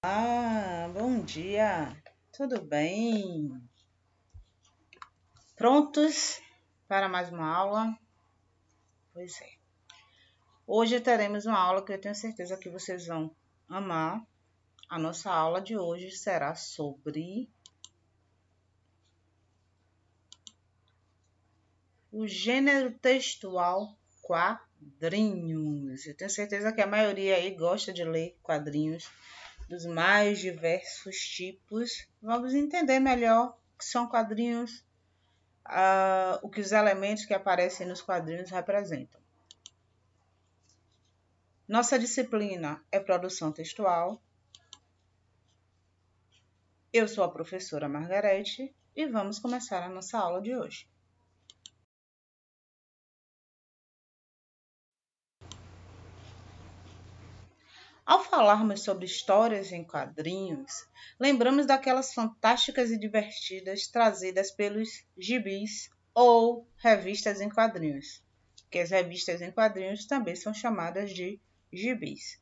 Bom dia, tudo bem? Prontos para mais uma aula? Pois é. Hoje teremos uma aula que eu tenho certeza que vocês vão amar. A nossa aula de hoje será sobre o gênero textual quadrinhos. Eu tenho certeza que a maioria aí gosta de ler quadrinhos dos mais diversos tipos. Vamos entender melhor o que são quadrinhos, o que os elementos que aparecem nos quadrinhos representam. Nossa disciplina é produção textual. Eu sou a professora Margarete e vamos começar a nossa aula de hoje. Ao falarmos sobre histórias em quadrinhos, lembramos daquelas fantásticas e divertidas trazidas pelos gibis ou revistas em quadrinhos, que as revistas em quadrinhos também são chamadas de gibis.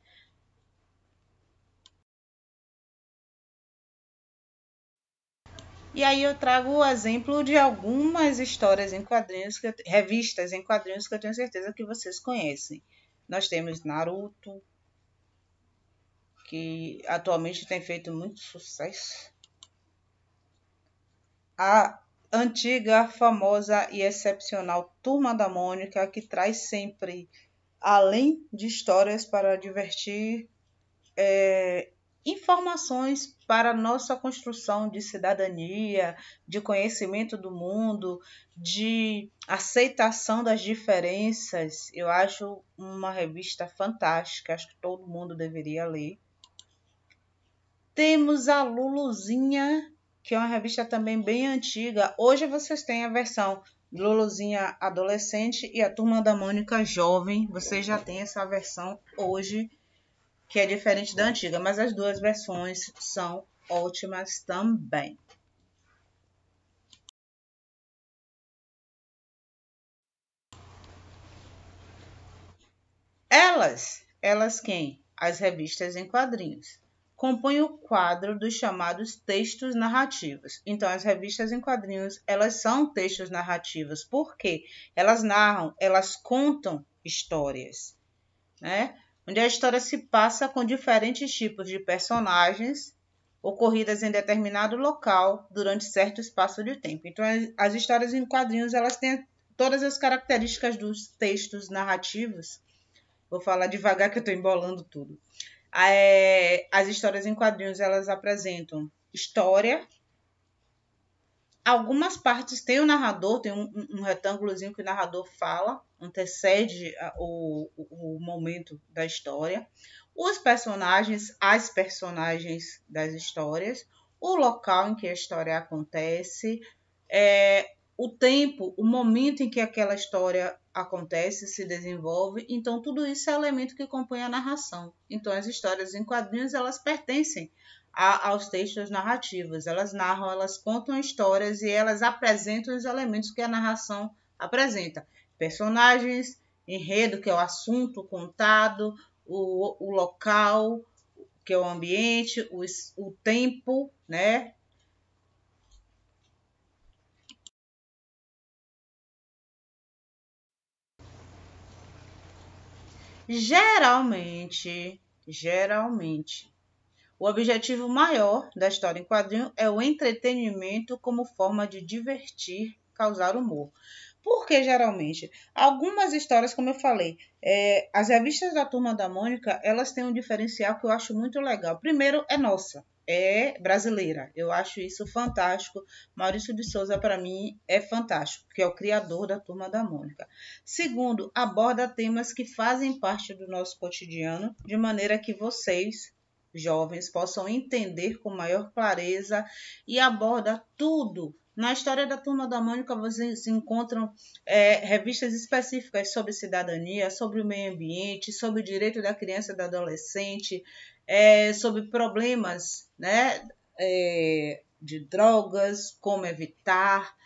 E aí eu trago o exemplo de algumas histórias em quadrinhos, revistas em quadrinhos que eu tenho certeza que vocês conhecem. Nós temos Naruto, que atualmente tem feito muito sucesso. A antiga, famosa e excepcional Turma da Mônica, que traz sempre, além de histórias para divertir, informações para nossa construção de cidadania, de conhecimento do mundo, de aceitação das diferenças. Eu acho uma revista fantástica, acho que todo mundo deveria ler. Temos a Luluzinha, que é uma revista também bem antiga. Hoje vocês têm a versão Luluzinha adolescente e a Turma da Mônica jovem. Vocês já têm essa versão hoje, que é diferente da antiga, mas as duas versões são ótimas também. Elas quem? As revistas em quadrinhos. Compõem o quadro dos chamados textos narrativos. Então, as revistas em quadrinhos, elas são textos narrativos. Por quê? Elas narram, elas contam histórias, né? Onde a história se passa com diferentes tipos de personagens ocorridas em determinado local durante certo espaço de tempo. Então, as histórias em quadrinhos, elas têm todas as características dos textos narrativos. Vou falar devagar que eu estou embolando tudo. As histórias em quadrinhos, elas apresentam história. Algumas partes tem o narrador, tem um retângulozinho que o narrador fala, antecede o momento da história. Os personagens, as personagens das histórias, o local em que a história acontece, o tempo, o momento em que aquela história acontece, se desenvolve. Então, tudo isso é elemento que compõe a narração. Então, as histórias em quadrinhos, elas pertencem aos textos narrativos. Elas narram, elas contam histórias e elas apresentam os elementos que a narração apresenta. Personagens, enredo, que é o assunto contado, o local, que é o ambiente, o tempo, né? Geralmente, o objetivo maior da história em quadrinho é o entretenimento como forma de divertir, causar humor. Porque geralmente, algumas histórias, como eu falei, as revistas da Turma da Mônica, elas têm um diferencial que eu acho muito legal. Primeiro, é nossa, é brasileira. Eu acho isso fantástico. Maurício de Souza, para mim, é fantástico, que é o criador da Turma da Mônica. Segundo, aborda temas que fazem parte do nosso cotidiano, de maneira que vocês, jovens, possam entender com maior clareza, e aborda tudo. Na história da Turma da Mônica, vocês encontram revistas específicas sobre cidadania, sobre o meio ambiente, sobre o direito da criança e do adolescente, sobre problemas, né, de drogas, como evitar.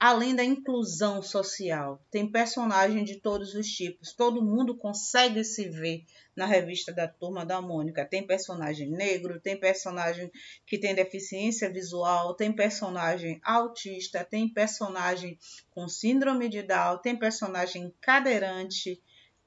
além da inclusão social, tem personagem de todos os tipos. Todo mundo consegue se ver na revista da Turma da Mônica. Tem personagem negro, tem personagem que tem deficiência visual, tem personagem autista, tem personagem com síndrome de Down, tem personagem cadeirante,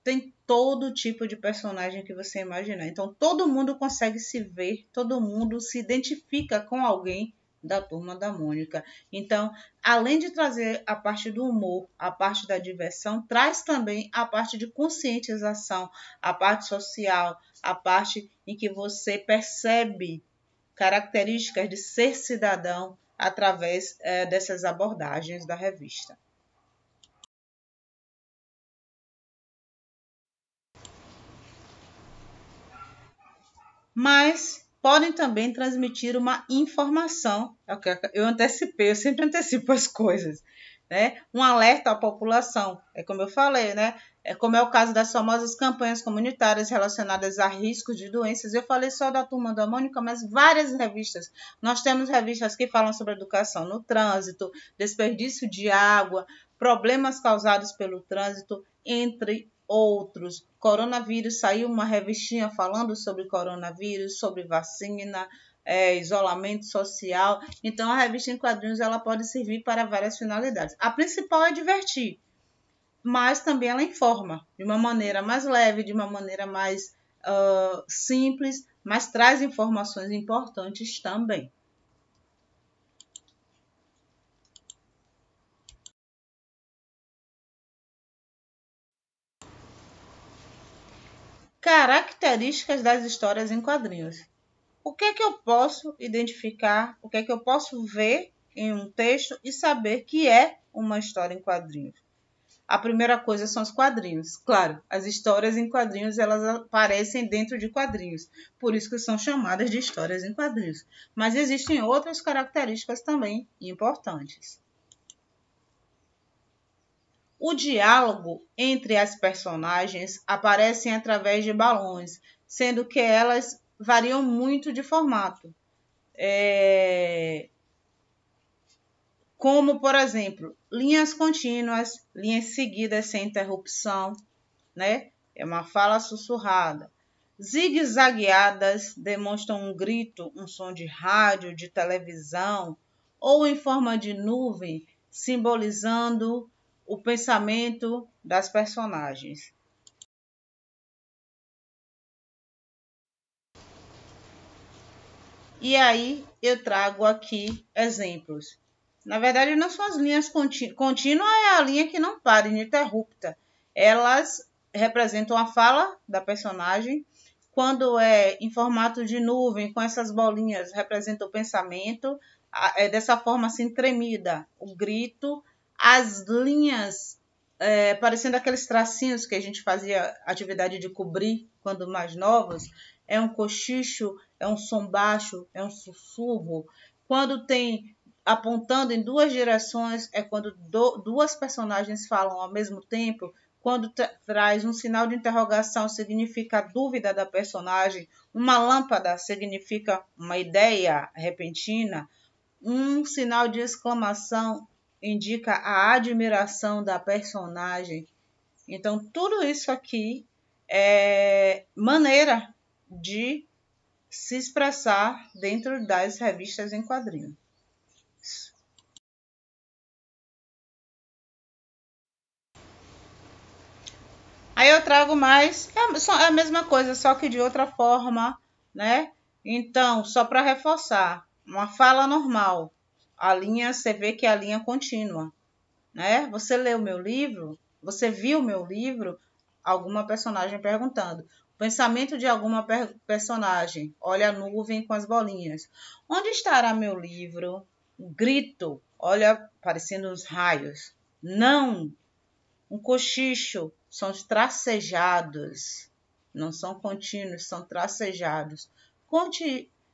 tem todo tipo de personagem que você imaginar. Então, todo mundo consegue se ver, todo mundo se identifica com alguém da Turma da Mônica. Então, além de trazer a parte do humor, a parte da diversão, traz também a parte de conscientização, a parte social, a parte em que você percebe características de ser cidadão através dessas abordagens da revista. Mas podem também transmitir uma informação. Eu antecipei, eu sempre antecipo as coisas, né? Um alerta à população, é como eu falei, né? É como é o caso das famosas campanhas comunitárias relacionadas a riscos de doenças. Eu falei só da Turma da Mônica, mas várias revistas. Nós temos revistas que falam sobre educação no trânsito, desperdício de água, problemas causados pelo trânsito, entre outros. Coronavírus, saiu uma revistinha falando sobre coronavírus, sobre vacina, isolamento social. Então, a revista em quadrinhos ela pode servir para várias finalidades. A principal é divertir, mas também ela informa de uma maneira mais leve, de uma maneira mais simples, mas traz informações importantes também. Características das histórias em quadrinhos. O que é que eu posso identificar, o que é que eu posso ver em um texto e saber que é uma história em quadrinhos? A primeira coisa são os quadrinhos. Claro, as histórias em quadrinhos elas aparecem dentro de quadrinhos, por isso que são chamadas de histórias em quadrinhos. Mas existem outras características também importantes. O diálogo entre as personagens aparece através de balões, sendo que elas variam muito de formato. Como, por exemplo, linhas contínuas, linhas seguidas sem interrupção, né? É uma fala sussurrada. Zigue-zagueadas demonstram um grito, um som de rádio, de televisão, ou em forma de nuvem, simbolizando o pensamento das personagens. E aí eu trago aqui exemplos. Na verdade, não são as linhas contínuas. Contínua é a linha que não para, ininterrupta. Elas representam a fala da personagem. Quando é em formato de nuvem, com essas bolinhas, representa o pensamento. Dessa forma assim, tremida, o grito. As linhas, parecendo aqueles tracinhos que a gente fazia atividade de cobrir quando mais novos, é um cochicho, é um som baixo, é um sussurro. Quando tem apontando em duas direções, é quando duas personagens falam ao mesmo tempo. Quando traz um sinal de interrogação, significa a dúvida da personagem. Uma lâmpada significa uma ideia repentina. Um sinal de exclamação indica a admiração da personagem. Então, tudo isso aqui é maneira de se expressar dentro das revistas em quadrinhos. Aí eu trago mais, é a mesma coisa, só que de outra forma, né? Então, só para reforçar, uma fala normal, a linha, você vê que é a linha contínua, né? Você leu meu livro, você viu meu livro, alguma personagem perguntando. O pensamento de alguma personagem, olha a nuvem com as bolinhas. Onde estará meu livro? Grito, olha, parecendo os raios. Não, um cochicho, são tracejados, não são contínuos, são tracejados.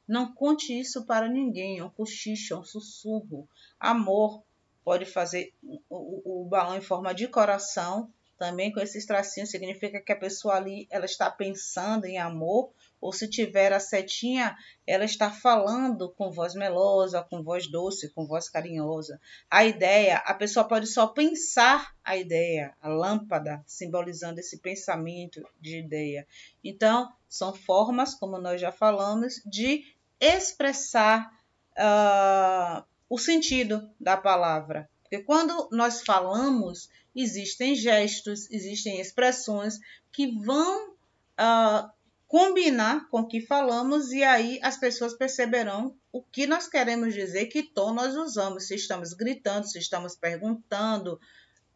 Não conte isso para ninguém, é um cochicho, é um sussurro. Amor, pode fazer o balão em forma de coração, também com esses tracinhos significa que a pessoa ali ela está pensando em amor, ou se tiver a setinha, ela está falando com voz melosa, com voz doce, com voz carinhosa. A ideia, a pessoa pode só pensar a ideia, a lâmpada simbolizando esse pensamento de ideia. Então, são formas, como nós já falamos, de expressar o sentido da palavra. Porque quando nós falamos, existem gestos, existem expressões que vão combinar com o que falamos e aí as pessoas perceberão o que nós queremos dizer, que tom nós usamos, se estamos gritando, se estamos perguntando,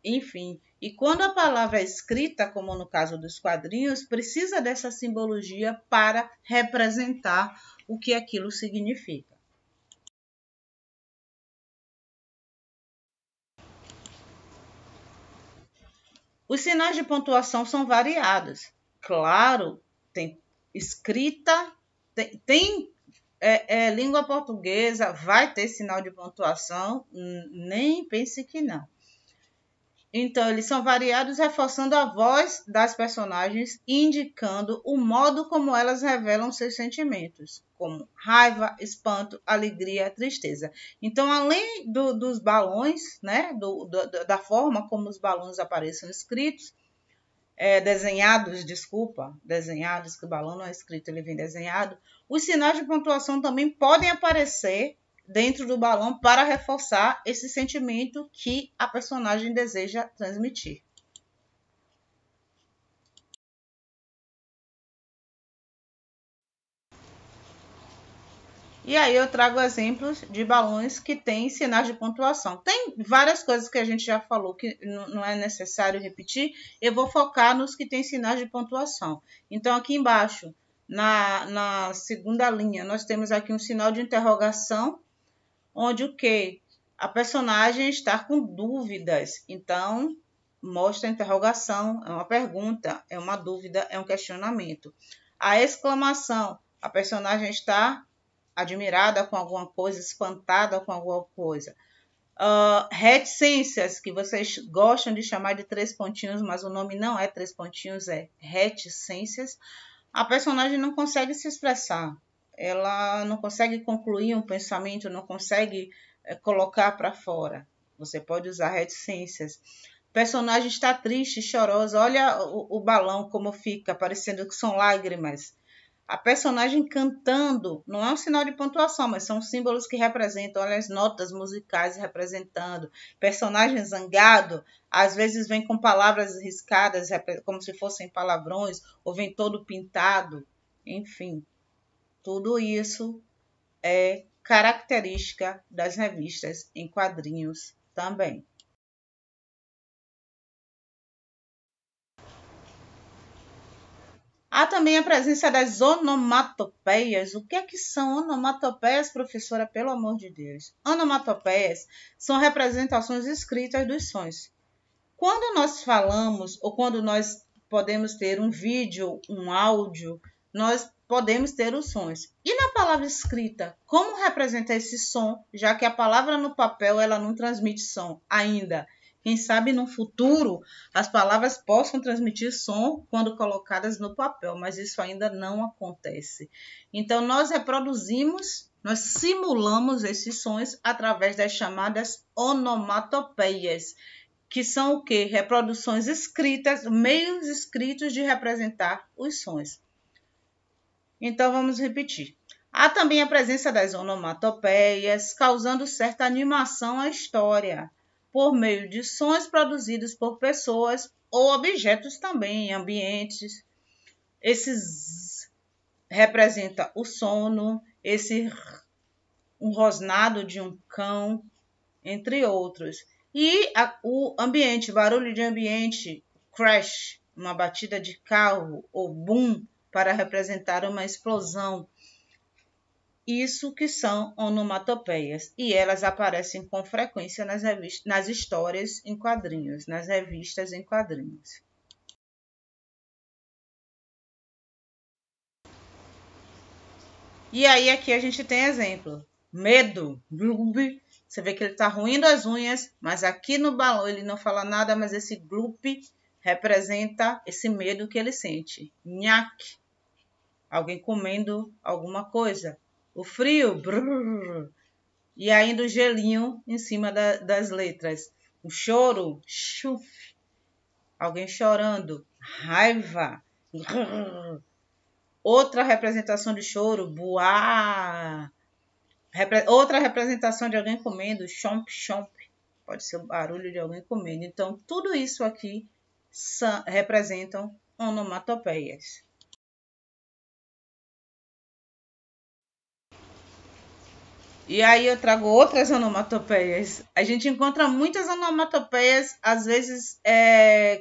enfim. E quando a palavra é escrita, como no caso dos quadrinhos, precisa dessa simbologia para representar o que aquilo significa. Os sinais de pontuação são variados. Claro, tem escrita, tem língua portuguesa, vai ter sinal de pontuação, nem pense que não. Então, eles são variados, reforçando a voz das personagens e indicando o modo como elas revelam seus sentimentos, como raiva, espanto, alegria, tristeza. Então, além dos balões, né, da forma como os balões aparecem escritos, desenhados, que o balão não é escrito, ele vem desenhado, os sinais de pontuação também podem aparecer dentro do balão para reforçar esse sentimento que a personagem deseja transmitir. E aí eu trago exemplos de balões que têm sinais de pontuação. Tem várias coisas que a gente já falou que não é necessário repetir. Eu vou focar nos que têm sinais de pontuação. Então, aqui embaixo, na segunda linha, nós temos aqui um sinal de interrogação, onde o quê? A personagem está com dúvidas. Então, mostra a interrogação, é uma pergunta, é uma dúvida, é um questionamento. A exclamação, a personagem está admirada com alguma coisa, espantada com alguma coisa. Reticências, que vocês gostam de chamar de 3 pontinhos, mas o nome não é 3 pontinhos, é reticências. A personagem não consegue se expressar, ela não consegue concluir um pensamento, não consegue colocar para fora. Você pode usar reticências. O personagem está triste, chorosa, olha o balão como fica, parecendo que são lágrimas. A personagem cantando não é um sinal de pontuação, mas são símbolos que representam, olha as notas musicais representando. Personagem zangado, às vezes vem com palavras riscadas, como se fossem palavrões, ou vem todo pintado. Enfim, tudo isso é característica das revistas em quadrinhos também. Há também a presença das onomatopeias. O que é que são onomatopeias, professora? Pelo amor de Deus. Onomatopeias são representações escritas dos sons. Quando nós falamos ou quando nós podemos ter um vídeo, um áudio, nós podemos ter os sons. E na palavra escrita, como representa esse som, já que a palavra no papel ela não transmite som ainda? Quem sabe no futuro as palavras possam transmitir som quando colocadas no papel, mas isso ainda não acontece. Então, nós reproduzimos, nós simulamos esses sons através das chamadas onomatopeias, que são o quê? Reproduções escritas, meios escritos de representar os sons. Então, vamos repetir. Há também a presença das onomatopeias, causando certa animação à história, por meio de sons produzidos por pessoas ou objetos também, ambientes. Esses representa o sono, um rosnado de um cão, entre outros. E o ambiente, barulho de ambiente, crash, uma batida de carro, ou boom, para representar uma explosão. Isso que são onomatopeias, e elas aparecem com frequência nas histórias em quadrinhos, nas revistas em quadrinhos. E aí aqui a gente tem exemplo. Medo, gloob, você vê que ele está roendo as unhas, mas aqui no balão ele não fala nada, mas esse gloop representa esse medo que ele sente. Nhaque, alguém comendo alguma coisa. O frio, brrr, e ainda o gelinho em cima das letras. O choro, chuf, alguém chorando. Raiva, grrr. Outra representação de choro, buá. Outra representação de alguém comendo, chomp, chomp. Pode ser o barulho de alguém comendo. Então, tudo isso aqui representam onomatopeias. E aí eu trago outras onomatopeias. A gente encontra muitas onomatopeias, às vezes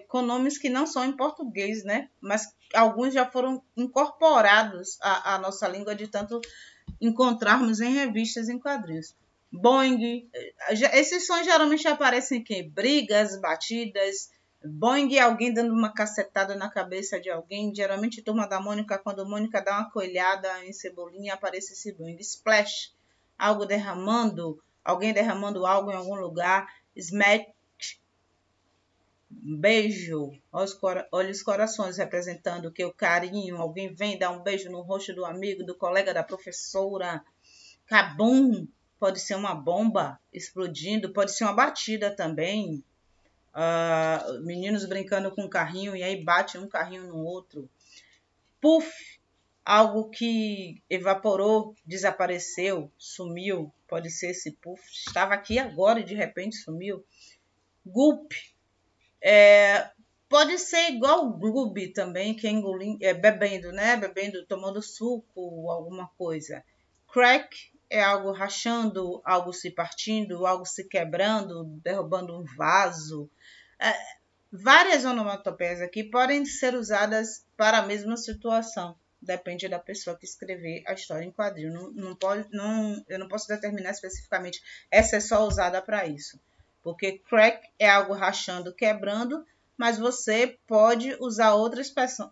com nomes que não são em português, né? Mas alguns já foram incorporados à nossa língua de tanto encontrarmos em revistas em quadrinhos. Boing, esses sons geralmente aparecem em quê? Brigas, batidas. Boing, alguém dando uma cacetada na cabeça de alguém. Geralmente Turma da Mônica, quando Mônica dá uma coelhada em Cebolinha, aparece esse boing. Splash, algo derramando, alguém derramando algo em algum lugar. Smack, beijo, olha os corações representando que o carinho, alguém vem dar um beijo no rosto do amigo, do colega, da professora. Cabum, pode ser uma bomba explodindo, pode ser uma batida também. Meninos brincando com um carrinho e aí bate um carrinho no outro. Puff, algo que evaporou, desapareceu, sumiu, pode ser esse puff. Estava aqui agora e de repente sumiu. Gulp, pode ser igual o gloob também, que é engolindo, bebendo, né? Bebendo, tomando suco, alguma coisa. Crack é algo rachando, algo se partindo, algo se quebrando, derrubando um vaso. Várias onomatopeias aqui podem ser usadas para a mesma situação. Depende da pessoa que escrever a história em quadrinho. Eu não posso determinar especificamente essa é só usada para isso. Porque crack é algo rachando, quebrando, mas você pode usar outra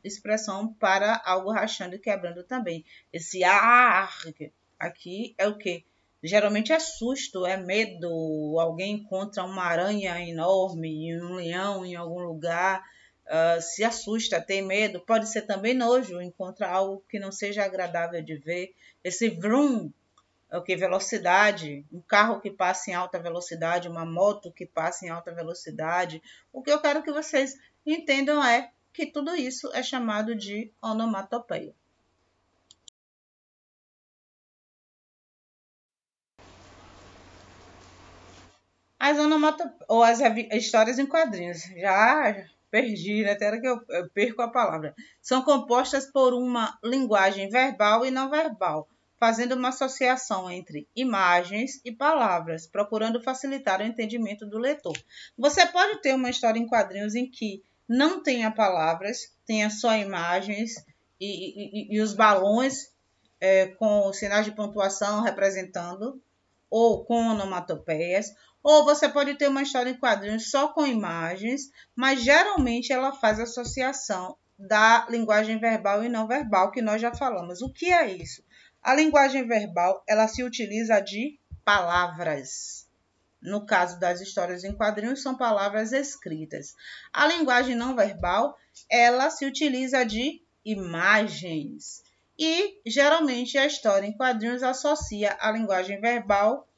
expressão para algo rachando e quebrando também. Esse arg aqui é o quê? Geralmente é susto, é medo. Alguém encontra uma aranha enorme, um leão em algum lugar, se assusta, tem medo. Pode ser também nojo, encontra algo que não seja agradável de ver. Esse vroom é o que? Velocidade, um carro que passa em alta velocidade, uma moto que passa em alta velocidade. O que eu quero que vocês entendam é que tudo isso é chamado de onomatopeia. As onomatopeias, ou as histórias em quadrinhos, já perdi, né? Até que eu perco a palavra. São compostas por uma linguagem verbal e não verbal, fazendo uma associação entre imagens e palavras, procurando facilitar o entendimento do leitor. Você pode ter uma história em quadrinhos em que não tenha palavras, tenha só imagens e os balões com sinais de pontuação representando, ou com onomatopeias, ou você pode ter uma história em quadrinhos só com imagens, mas geralmente ela faz associação da linguagem verbal e não verbal, que nós já falamos. O que é isso? A linguagem verbal, ela se utiliza de palavras. No caso das histórias em quadrinhos, são palavras escritas. A linguagem não verbal, ela se utiliza de imagens. E, geralmente, a história em quadrinhos associa a linguagem verbal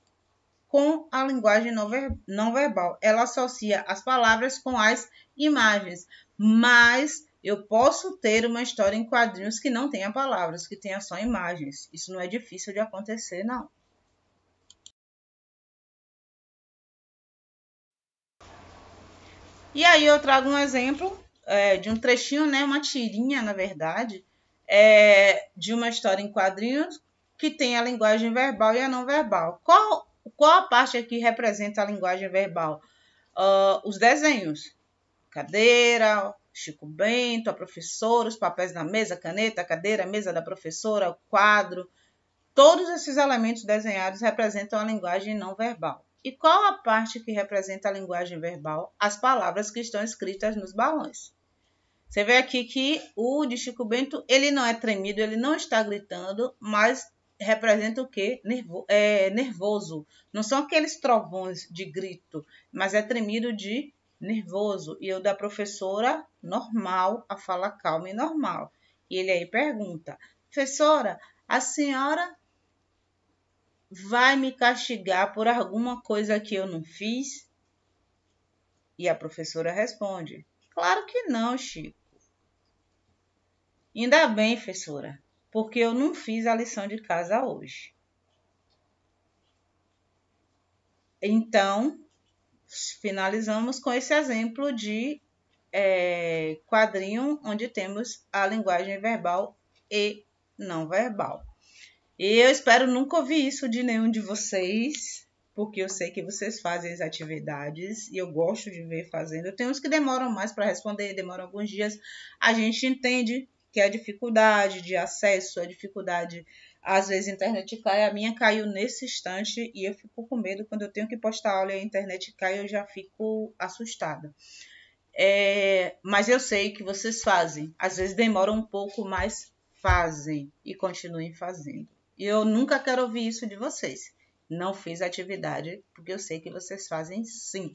com a linguagem não verbal. Ela associa as palavras com as imagens. Mas eu posso ter uma história em quadrinhos que não tenha palavras, que tenha só imagens. Isso não é difícil de acontecer, não. E aí eu trago um exemplo de um trechinho, né, uma tirinha, na verdade, de uma história em quadrinhos que tem a linguagem verbal e a não verbal. Qual a parte aqui representa a linguagem verbal? Os desenhos. Cadeira, Chico Bento, a professora, os papéis na mesa, caneta, cadeira, mesa da professora, o quadro. Todos esses elementos desenhados representam a linguagem não verbal. E qual a parte que representa a linguagem verbal? As palavras que estão escritas nos balões. Você vê aqui que o de Chico Bento, ele não é tremido, ele não está gritando, mas representa o quê? Nervoso. Não são aqueles trovões de grito, mas é tremido de nervoso, e eu da professora normal, a fala calma e normal. E ele aí pergunta: professora, a senhora vai me castigar por alguma coisa que eu não fiz? E a professora responde: claro que não, Chico. Ainda bem, professora, porque eu não fiz a lição de casa hoje. Então, finalizamos com esse exemplo de quadrinho onde temos a linguagem verbal e não verbal. E eu espero nunca ouvir isso de nenhum de vocês, porque eu sei que vocês fazem as atividades e eu gosto de ver fazendo. Tem uns que demoram mais para responder, demoram alguns dias. A gente entende que a dificuldade de acesso, a dificuldade, às vezes a internet cai, a minha caiu nesse instante e eu fico com medo quando eu tenho que postar aula e a internet cai, eu já fico assustada. Mas eu sei que vocês fazem, às vezes demoram um pouco, mas fazem e continuem fazendo. E eu nunca quero ouvir isso de vocês. Não fiz atividade, porque eu sei que vocês fazem sim.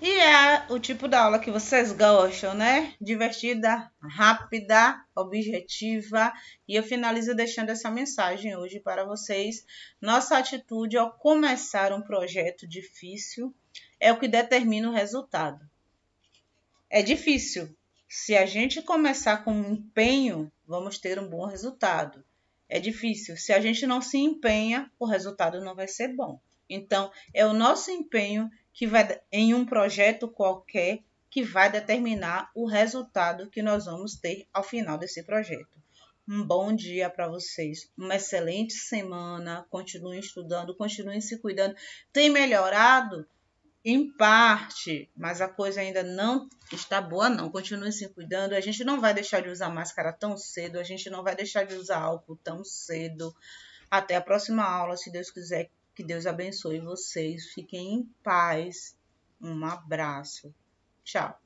E é o tipo da aula que vocês gostam, né? Divertida, rápida, objetiva. E eu finalizo deixando essa mensagem hoje para vocês. Nossa atitude ao começar um projeto difícil é o que determina o resultado. É difícil. Se a gente começar com empenho, vamos ter um bom resultado. É difícil. Se a gente não se empenha, o resultado não vai ser bom. Então, é o nosso empenho que vai em um projeto qualquer que vai determinar o resultado que nós vamos ter ao final desse projeto. Um bom dia para vocês, uma excelente semana, continuem estudando, continuem se cuidando. Tem melhorado? Em parte, mas a coisa ainda não está boa não, continue se cuidando, a gente não vai deixar de usar máscara tão cedo, a gente não vai deixar de usar álcool tão cedo. Até a próxima aula, se Deus quiser, que Deus abençoe vocês, fiquem em paz, um abraço, tchau.